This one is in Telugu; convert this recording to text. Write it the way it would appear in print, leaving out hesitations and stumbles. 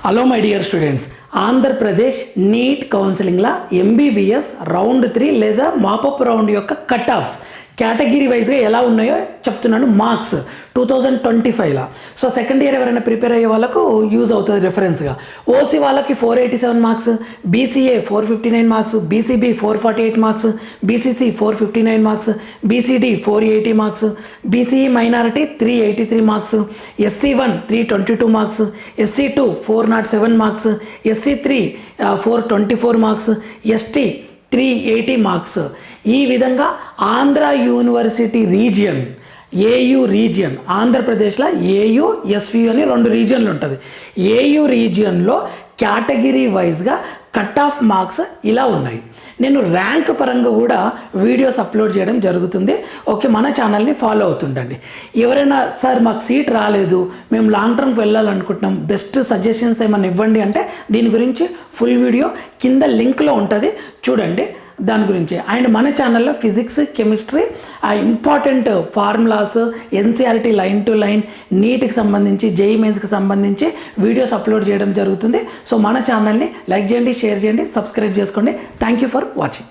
Hello my dear students, Andhra Pradesh neat కౌన్సిలింగ్లో ఎంబీబీఎస్ రౌండ్ 3 లేదా మాపప్ రౌండ్ యొక్క కట్ ఆఫ్స్ కేటగిరీ వైజ్గా ఎలా ఉన్నాయో చెప్తున్నాను. మార్క్స్ 2025లో. సో సెకండ్ ఇయర్ ఎవరైనా ప్రిపేర్ అయ్యే వాళ్ళకు యూజ్ అవుతుంది రెఫరెన్స్గా. ఓసీ వాళ్ళకి 487 marks, BCA 459 marks, BCB 448 marks, BCC 459 marks, BCD 480 marks, BCE minority 383 marks, ఎస్సీ1 322 marks, ఎస్సీ2 407 marks, ఎస్సీ3 424 marks, ST 380 marks. ఈ విధంగా Andhra university region, AU region, ఆంధ్రప్రదేశ్లో ఏయూ ఎస్వియు అని 2 రీజియన్లు ఉంటుంది. ఏయూ రీజియన్లో కేటగిరీ వైజ్గా కట్ ఆఫ్ మార్క్స్ ఇలా ఉన్నాయి. నేను ర్యాంక్ పరంగా కూడా వీడియోస్ అప్లోడ్ చేయడం జరుగుతుంది. ఓకే, మన ఛానల్ని ఫాలో అవుతుండండి. ఎవరైనా సార్ మాకు సీట్ రాలేదు, మేము లాంగ్ టర్మ్కి వెళ్ళాలనుకుంటున్నాం, బెస్ట్ సజెషన్స్ ఏమైనా ఇవ్వండి అంటే దీని గురించి ఫుల్ వీడియో కింద లింక్లో ఉంటుంది, చూడండి దాని గురించి. అండ్ మన ఛానల్లో physics, chemistry, important formulas, NCERT line to line, నీట్కి సంబంధించి, జేఈ మెయిన్స్కి సంబంధించి వీడియోస్ అప్లోడ్ చేయడం జరుగుతుంది. సో మన ఛానల్ని లైక్ చేయండి, షేర్ చేయండి, సబ్స్క్రైబ్ చేసుకోండి. Thank you for watching.